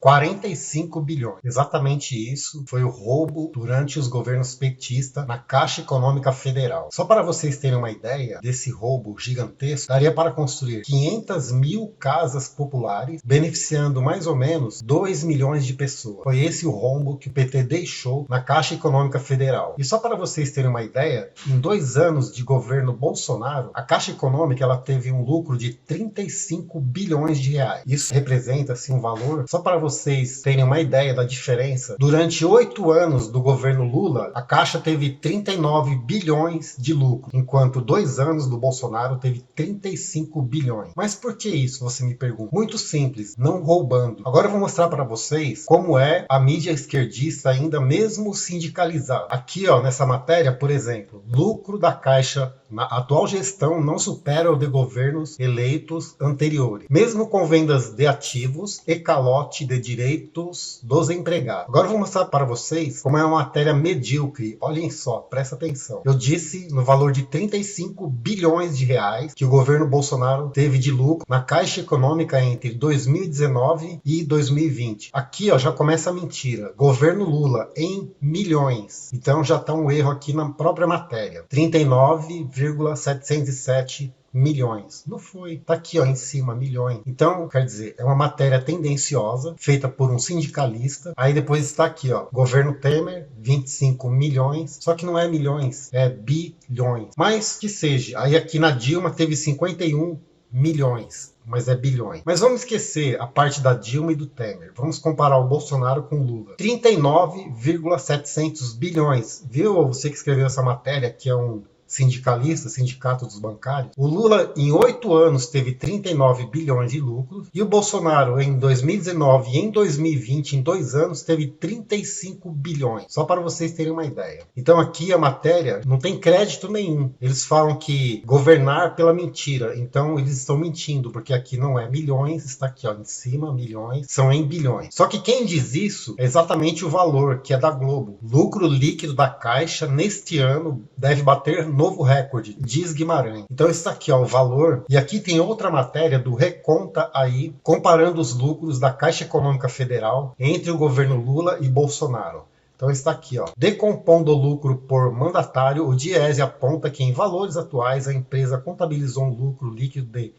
45 bilhões. Exatamente isso foi o roubo durante os governos petistas na Caixa Econômica Federal. Só para vocês terem uma ideia desse roubo gigantesco, daria para construir 500 mil casas populares, beneficiando mais ou menos 2 milhões de pessoas. Foi esse o rombo que o PT deixou na Caixa Econômica Federal. E só para vocês terem uma ideia, em 2 anos de governo Bolsonaro, a Caixa Econômica ela teve um lucro de 35 bilhões de reais. Isso representa assim, um valor, só para vocês terem uma ideia da diferença, durante 8 anos do governo Lula, a Caixa teve 39 bilhões de lucro, enquanto 2 anos do Bolsonaro teve 35 bilhões. Mas por que isso, você me pergunta? Muito simples, não roubando. Agora eu vou mostrar para vocês como é a mídia esquerdista ainda mesmo sindicalizada. Aqui, ó, nessa matéria, por exemplo, lucro da Caixa na atual gestão não supera o de governos eleitos anteriores, mesmo com vendas de ativos e calote de direitos dos empregados. Agora eu vou mostrar para vocês como é uma matéria medíocre. Olhem só, presta atenção. Eu disse no valor de 35 bilhões de reais que o governo Bolsonaro teve de lucro na Caixa Econômica entre 2019 e 2020. Aqui, ó, já começa a mentira. Governo Lula em milhões. Então já está um erro aqui na própria matéria. 39,707 milhões. Não foi. Tá aqui, ó, em cima, milhões. Então, quer dizer, é uma matéria tendenciosa, feita por um sindicalista. Aí depois está aqui, ó, governo Temer, 25 milhões. Só que não é milhões, é bilhões. Mas que seja. Aí aqui na Dilma teve 51 milhões. Mas é bilhões. Mas vamos esquecer a parte da Dilma e do Temer. Vamos comparar o Bolsonaro com o Lula. 39,700 bilhões. Viu você que escreveu essa matéria, que é um sindicalista, sindicato dos bancários? O Lula, em 8 anos, teve 39 bilhões de lucros, e o Bolsonaro, em 2019 e em 2020, em 2 anos, teve 35 bilhões. Só para vocês terem uma ideia. Então aqui a matéria não tem crédito nenhum. Eles falam que governar pela mentira. Então eles estão mentindo, porque aqui não é milhões, está aqui, ó, em cima, milhões, são em bilhões. Só que quem diz isso é exatamente o valor, que é da Globo. Lucro líquido da Caixa neste ano deve bater novo recorde, diz Guimarães. Então isso aqui, ó, o valor. E aqui tem outra matéria do Reconta aí, comparando os lucros da Caixa Econômica Federal entre o governo Lula e Bolsonaro. Então está aqui, ó. Decompondo o lucro por mandatário, o Diese aponta que em valores atuais a empresa contabilizou um lucro líquido de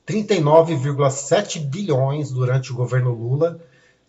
39,7 bilhões durante o governo Lula,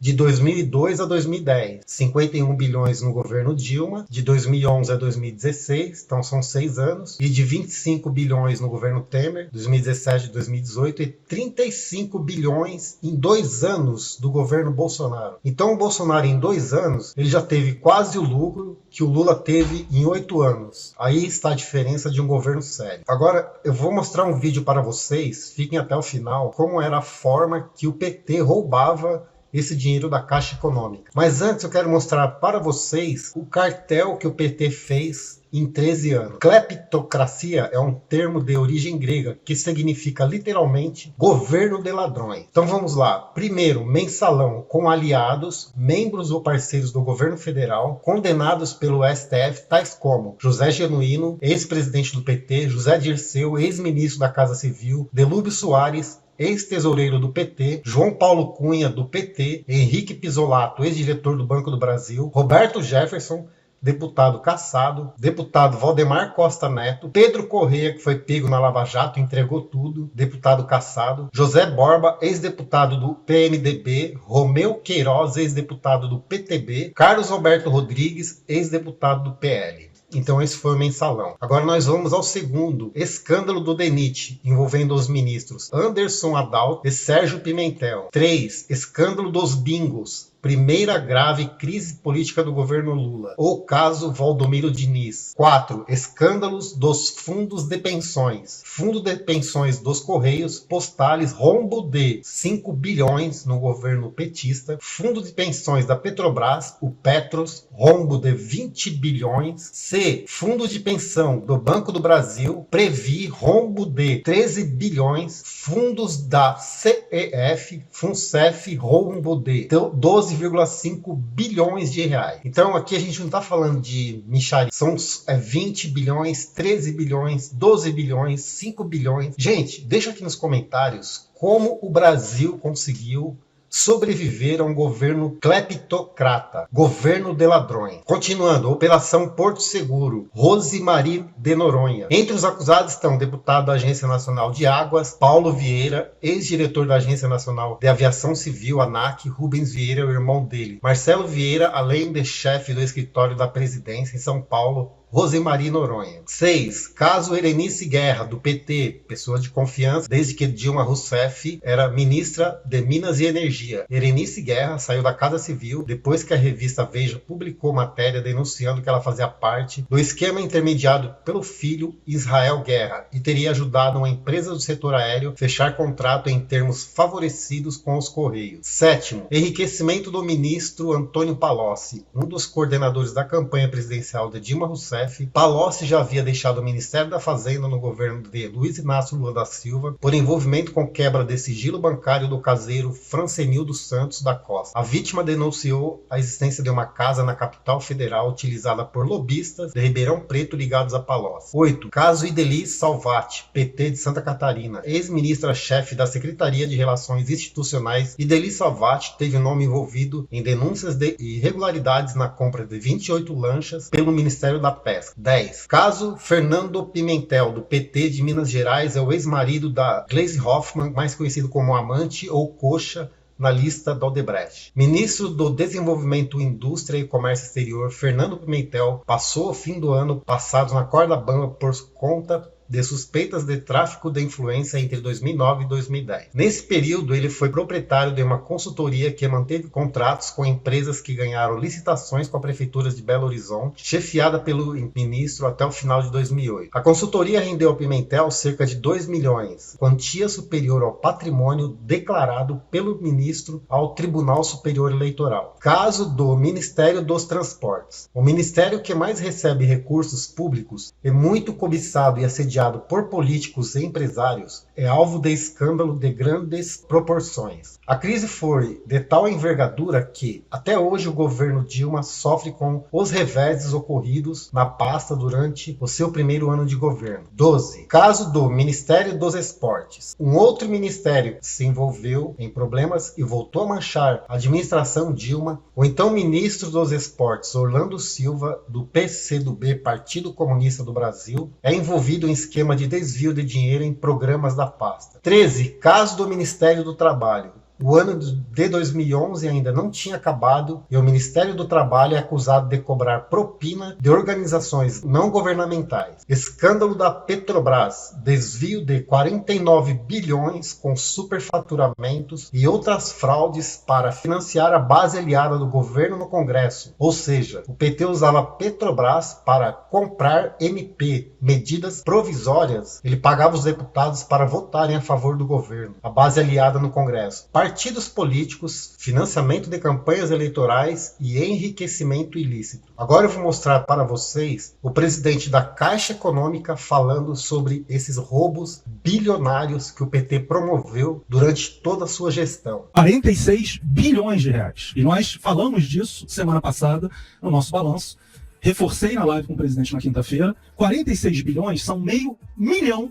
de 2002 a 2010, 51 bilhões no governo Dilma, de 2011 a 2016, então são 6 anos, e de 25 bilhões no governo Temer, 2017 a 2018, e 35 bilhões em 2 anos do governo Bolsonaro. Então o Bolsonaro em 2 anos, ele já teve quase o lucro que o Lula teve em 8 anos. Aí está a diferença de um governo sério. Agora eu vou mostrar um vídeo para vocês, fiquem até o final, como era a forma que o PT roubava esse dinheiro da Caixa Econômica. Mas antes eu quero mostrar para vocês o cartel que o PT fez em 13 anos. Cleptocracia é um termo de origem grega que significa literalmente governo de ladrões. Então vamos lá. Primeiro, mensalão com aliados, membros ou parceiros do governo federal, condenados pelo STF, tais como José Genuíno, ex-presidente do PT, José Dirceu, ex-ministro da Casa Civil, Delúbio Soares, ex-tesoureiro do PT, João Paulo Cunha, do PT, Henrique Pizzolatto, ex-diretor do Banco do Brasil, Roberto Jefferson, deputado cassado, deputado Valdemar Costa Neto, Pedro Correia, que foi pego na Lava Jato e entregou tudo, deputado cassado, José Borba, ex-deputado do PMDB, Romeu Queiroz, ex-deputado do PTB, Carlos Roberto Rodrigues, ex-deputado do PL. Então esse foi o mensalão. Agora nós vamos ao segundo, escândalo do DENIT, envolvendo os ministros Anderson Adalto e Sérgio Pimentel. 3. Escândalo dos bingos. Primeira grave crise política do governo Lula. O caso Valdomiro Diniz. 4. Escândalos dos fundos de pensões. Fundo de pensões dos Correios, Postales, rombo de 5 bilhões no governo petista. Fundo de pensões da Petrobras, o Petros, rombo de 20 bilhões. C. Fundo de pensão do Banco do Brasil, Previ, rombo de 13 bilhões. Fundos da CEF, FUNCEF, rombo de 12,5 bilhões de reais. Então aqui a gente não está falando de micharia, são 20 bilhões, 13 bilhões, 12 bilhões, 5 bilhões. Gente, deixa aqui nos comentários como o Brasil conseguiu sobreviver a um governo cleptocrata, governo de ladrões. Continuando, Operação Porto Seguro, Rosemary de Noronha. Entre os acusados estão o deputado da Agência Nacional de Águas, Paulo Vieira, ex-diretor da Agência Nacional de Aviação Civil, ANAC, Rubens Vieira, o irmão dele, Marcelo Vieira, além de chefe do escritório da presidência em São Paulo, Rosemary Noronha. 6. Caso Erenice Guerra, do PT, pessoa de confiança, desde que Dilma Rousseff era ministra de Minas e Energia. Erenice Guerra saiu da Casa Civil depois que a revista Veja publicou matéria denunciando que ela fazia parte do esquema intermediado pelo filho Israel Guerra e teria ajudado uma empresa do setor aéreo a fechar contrato em termos favorecidos com os Correios. 7. Enriquecimento do ministro Antônio Palocci, um dos coordenadores da campanha presidencial de Dilma Rousseff. Palocci já havia deixado o Ministério da Fazenda no governo de Luiz Inácio Lula da Silva por envolvimento com quebra de sigilo bancário do caseiro Francenildo Santos da Costa. A vítima denunciou a existência de uma casa na capital federal utilizada por lobistas de Ribeirão Preto ligados a Palocci. 8. Caso Ideli Salvati, PT de Santa Catarina. Ex-ministra-chefe da Secretaria de Relações Institucionais, Ideli Salvati teve o nome envolvido em denúncias de irregularidades na compra de 28 lanchas pelo Ministério da Pesca. 10. Caso Fernando Pimentel, do PT de Minas Gerais, é o ex-marido da Gleisi Hoffmann, mais conhecido como amante ou coxa, na lista do Odebrecht. Ministro do Desenvolvimento, Indústria e Comércio Exterior, Fernando Pimentel, passou o fim do ano passado na corda bamba por conta de suspeitas de tráfico de influência entre 2009 e 2010. Nesse período, ele foi proprietário de uma consultoria que manteve contratos com empresas que ganharam licitações com a Prefeitura de Belo Horizonte, chefiada pelo ministro até o final de 2008. A consultoria rendeu ao Pimentel cerca de 2 milhões, quantia superior ao patrimônio declarado pelo ministro ao Tribunal Superior Eleitoral. Caso do Ministério dos Transportes. O ministério que mais recebe recursos públicos é muito cobiçado e assediado por políticos e empresários, é alvo de escândalo de grandes proporções. A crise foi de tal envergadura que, até hoje, o governo Dilma sofre com os reveses ocorridos na pasta durante o seu primeiro ano de governo. 12. Caso do Ministério dos Esportes. Um outro ministério se envolveu em problemas e voltou a manchar a administração Dilma, o então ministro dos Esportes, Orlando Silva, do PCdoB, Partido Comunista do Brasil, é envolvido em esquema de desvio de dinheiro em programas da pasta. 13. Caso do Ministério do Trabalho. O ano de 2011 ainda não tinha acabado e o Ministério do Trabalho é acusado de cobrar propina de organizações não governamentais. Escândalo da Petrobras, desvio de 49 bilhões com superfaturamentos e outras fraudes para financiar a base aliada do governo no Congresso. Ou seja, o PT usava a Petrobras para comprar MP, medidas provisórias. Ele pagava os deputados para votarem a favor do governo, a base aliada no Congresso. Partidos políticos, financiamento de campanhas eleitorais e enriquecimento ilícito. Agora eu vou mostrar para vocês o presidente da Caixa Econômica falando sobre esses roubos bilionários que o PT promoveu durante toda a sua gestão. 46 bilhões de reais. E nós falamos disso semana passada no nosso balanço. Reforcei na live com o presidente na quinta-feira. 46 bilhões são meio milhão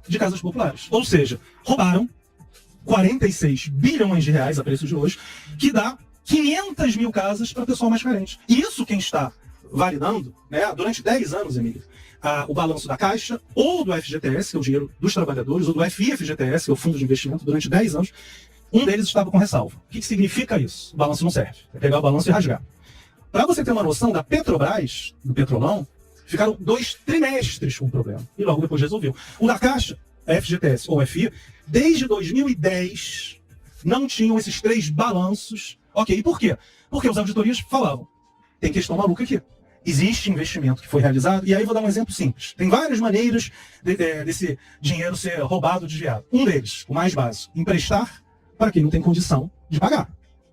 de casas populares. Ou seja, roubaram 46 bilhões de reais a preço de hoje, que dá 500 mil casas para o pessoal mais carente. E isso quem está validando, né, durante 10 anos, Emílio, o balanço da Caixa, ou do FGTS, que é o dinheiro dos trabalhadores, ou do FIFGTS, que é o Fundo de Investimento, durante 10 anos, um deles estava com ressalva. O que significa isso? O balanço não serve. É pegar o balanço e rasgar. Para você ter uma noção, da Petrobras, do Petrolão, ficaram 2 trimestres com o problema. E logo depois resolveu. O da Caixa, FGTS ou FI, desde 2010 não tinham esses 3 balanços. Ok, e por quê? Porque os auditorias falavam, tem questão maluca aqui. Existe investimento que foi realizado, e aí vou dar um exemplo simples. Tem várias maneiras desse dinheiro ser roubado, desviado. Um deles, o mais básico, emprestar para quem não tem condição de pagar.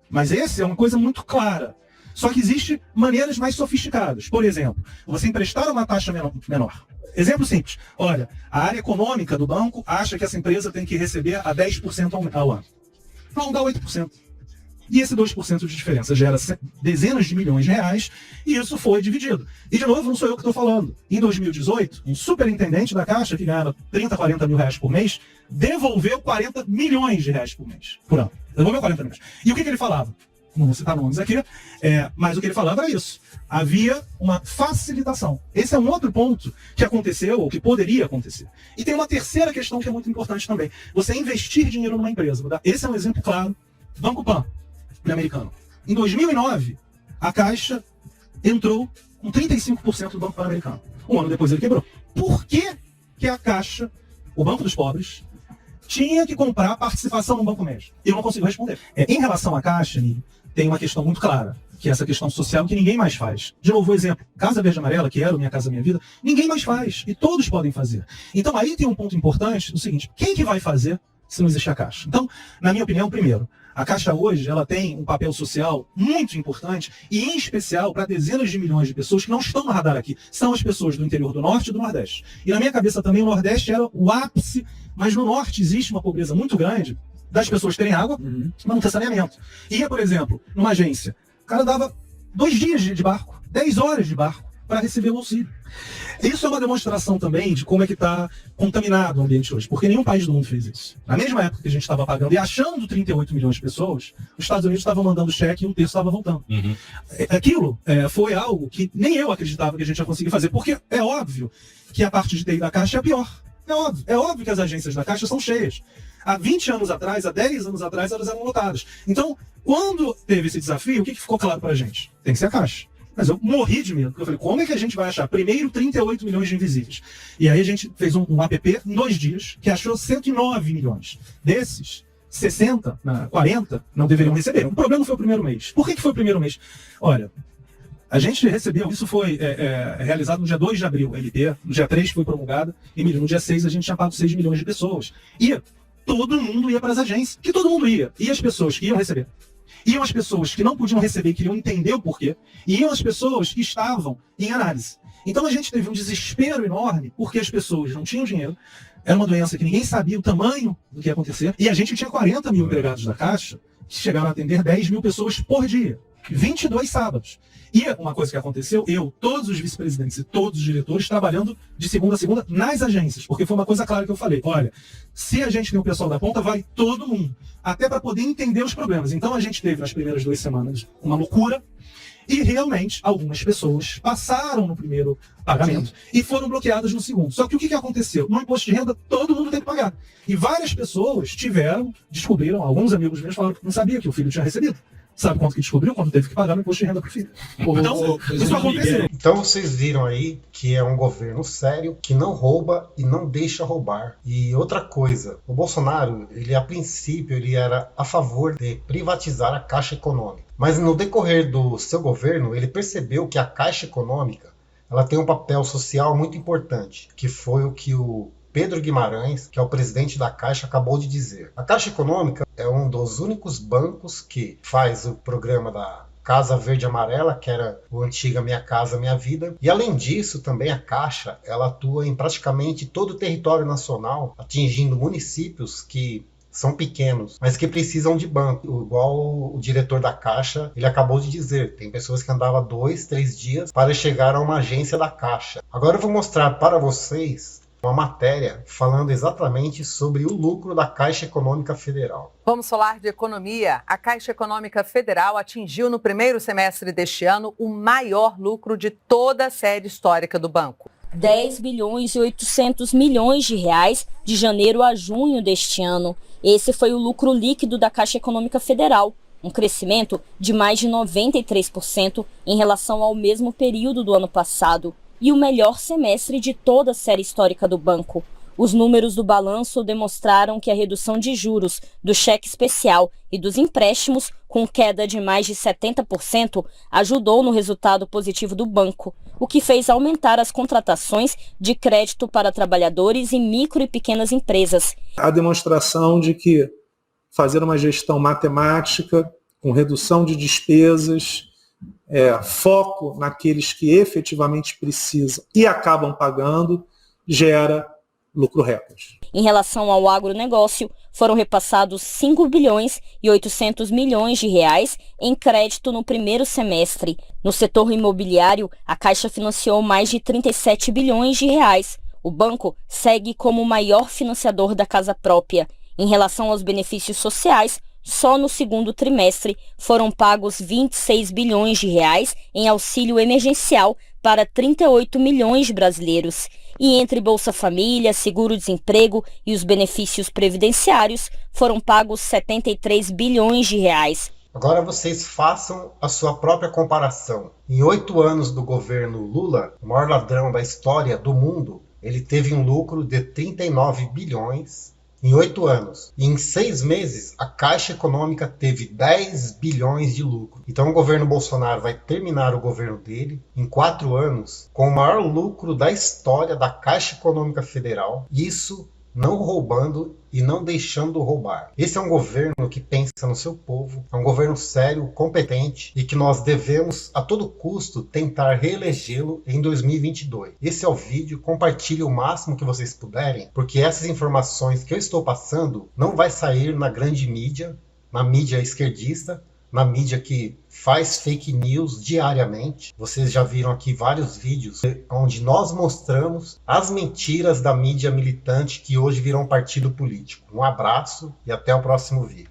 Mas esse é uma coisa muito clara. Só que existem maneiras mais sofisticadas. Por exemplo, você emprestar uma taxa menor. Exemplo simples. Olha, a área econômica do banco acha que essa empresa tem que receber a 10% ao ano. Vamos dar 8%. E esse 2% de diferença gera dezenas de milhões de reais e isso foi dividido. E, de novo, não sou eu que estou falando. Em 2018, um superintendente da Caixa, que ganhava 30, 40 mil reais por mês, devolveu 40 milhões de reais por mês, por ano. Devolveu 40 milhões. E o que ele falava? Não vou citar nomes aqui, mas o que ele falava era isso. Havia uma facilitação. Esse é um outro ponto que aconteceu, ou que poderia acontecer. E tem uma terceira questão que é muito importante também. Você investir dinheiro numa empresa. Esse é um exemplo claro. Banco Pan, americano. Em 2009, a Caixa entrou com 35% do Banco Pan-Americano. Um ano depois ele quebrou. Por que a Caixa, o Banco dos Pobres, tinha que comprar participação no Banco Médio? Eu não consigo responder. Em relação à Caixa, tem uma questão muito clara, que é essa questão social que ninguém mais faz. De novo, o exemplo, Casa Verde Amarela, que era o Minha Casa Minha Vida, ninguém mais faz, e todos podem fazer. Então aí tem um ponto importante, o seguinte, quem que vai fazer se não existe a Caixa? Então, na minha opinião, primeiro, a Caixa hoje ela tem um papel social muito importante, e em especial para dezenas de milhões de pessoas que não estão no radar aqui. São as pessoas do interior do Norte e do Nordeste. E na minha cabeça também o Nordeste era o ápice, mas no Norte existe uma pobreza muito grande das pessoas terem água, mas não ter saneamento. Ia, por exemplo, numa agência, o cara dava 2 dias de barco, 10 horas de barco para receber o auxílio. Isso é uma demonstração também de como é que está contaminado o ambiente hoje, porque nenhum país do mundo fez isso. Na mesma época que a gente estava pagando e achando 38 milhões de pessoas, os Estados Unidos estavam mandando cheque e um terço estava voltando. Aquilo foi algo que nem eu acreditava que a gente ia conseguir fazer, porque é óbvio que a parte de TI da Caixa é a pior. É óbvio que as agências da Caixa são cheias. Há 20 anos atrás, há 10 anos atrás, elas eram lotadas. Então, quando teve esse desafio, o que ficou claro pra gente? Tem que ser a Caixa. Mas eu morri de medo, porque eu falei, como é que a gente vai achar primeiro 38 milhões de invisíveis? E aí a gente fez um app em 2 dias, que achou 109 milhões. Desses, 60, 40 não deveriam receber. O problema foi o primeiro mês. Por que foi o primeiro mês? Olha, a gente recebeu, isso foi realizado no dia 2 de abril, LP, no dia 3 foi promulgada, e no dia 6 a gente tinha pago 6 milhões de pessoas. E todo mundo ia para as agências, que todo mundo ia. E as pessoas que iam receber. Iam as pessoas que não podiam receber, queriam entender o porquê, e iam as pessoas que estavam em análise. Então a gente teve um desespero enorme, porque as pessoas não tinham dinheiro, era uma doença que ninguém sabia o tamanho do que ia acontecer, e a gente tinha 40 mil empregados da Caixa, que chegaram a atender 10 mil pessoas por dia, 22 sábados. E uma coisa que aconteceu, todos os vice-presidentes e todos os diretores trabalhando de segunda a segunda nas agências, porque foi uma coisa clara que eu falei, olha, se a gente tem o pessoal da ponta, vai todo mundo, até para poder entender os problemas. Então a gente teve nas primeiras 2 semanas uma loucura, e realmente algumas pessoas passaram no primeiro pagamento e foram bloqueadas no segundo. Só que o que aconteceu? No imposto de renda, todo mundo tem que pagar. E várias pessoas descobriram, alguns amigos meus falaram que não sabia que o filho tinha recebido. Sabe quanto que descobriu? Quando teve que pagar no imposto de renda para o filho. Então, isso aconteceu. Então vocês viram aí que é um governo sério, que não rouba e não deixa roubar. E outra coisa, o Bolsonaro, a princípio, ele era a favor de privatizar a Caixa Econômica. Mas no decorrer do seu governo, ele percebeu que a Caixa Econômica ela tem um papel social muito importante, que foi o que o Pedro Guimarães, que é o presidente da Caixa, acabou de dizer. A Caixa Econômica é um dos únicos bancos que faz o programa da Casa Verde Amarela, que era o antiga Minha Casa Minha Vida. E além disso, também a Caixa ela atua em praticamente todo o território nacional, atingindo municípios que são pequenos, mas que precisam de banco. Igual o diretor da Caixa, ele acabou de dizer, tem pessoas que andavam 2, 3 dias para chegar a uma agência da Caixa. Agora eu vou mostrar para vocês uma matéria falando exatamente sobre o lucro da Caixa Econômica Federal. Vamos falar de economia. A Caixa Econômica Federal atingiu no primeiro semestre deste ano o maior lucro de toda a série histórica do banco. 10 bilhões e 800 milhões de reais de janeiro a junho deste ano. Esse foi o lucro líquido da Caixa Econômica Federal, um crescimento de mais de 93% em relação ao mesmo período do ano passado. E o melhor semestre de toda a série histórica do banco. Os números do balanço demonstraram que a redução de juros do cheque especial e dos empréstimos, com queda de mais de 70%, ajudou no resultado positivo do banco, o que fez aumentar as contratações de crédito para trabalhadores e micro e pequenas empresas. A demonstração de que fazer uma gestão matemática, com redução de despesas, foco naqueles que efetivamente precisam e acabam pagando, gera lucro recorde. Em relação ao agronegócio, foram repassados 5 bilhões e 800 milhões de reais em crédito no primeiro semestre. No setor imobiliário, a Caixa financiou mais de 37 bilhões de reais. O banco segue como o maior financiador da casa própria. Em relação aos benefícios sociais, Só no segundo trimestre foram pagos 26 bilhões de reais em auxílio emergencial para 38 milhões de brasileiros. E entre Bolsa Família, seguro-desemprego e os benefícios previdenciários, foram pagos 73 bilhões de reais. Agora vocês façam a sua própria comparação. Em 8 anos do governo Lula, o maior ladrão da história do mundo, ele teve um lucro de 39 bilhões em 8 anos. E em 6 meses, a Caixa Econômica teve 10 bilhões de lucro. Então o governo Bolsonaro vai terminar o governo dele em 4 anos com o maior lucro da história da Caixa Econômica Federal. Isso não roubando e não deixando roubar. Esse é um governo que pensa no seu povo, é um governo sério, competente e que nós devemos a todo custo tentar reelegê-lo em 2022. Esse é o vídeo, compartilhe o máximo que vocês puderem, porque essas informações que eu estou passando não vai sair na grande mídia, na mídia esquerdista, na mídia que faz fake news diariamente. Vocês já viram aqui vários vídeos onde nós mostramos as mentiras da mídia militante que hoje virou um partido político. Um abraço e até o próximo vídeo.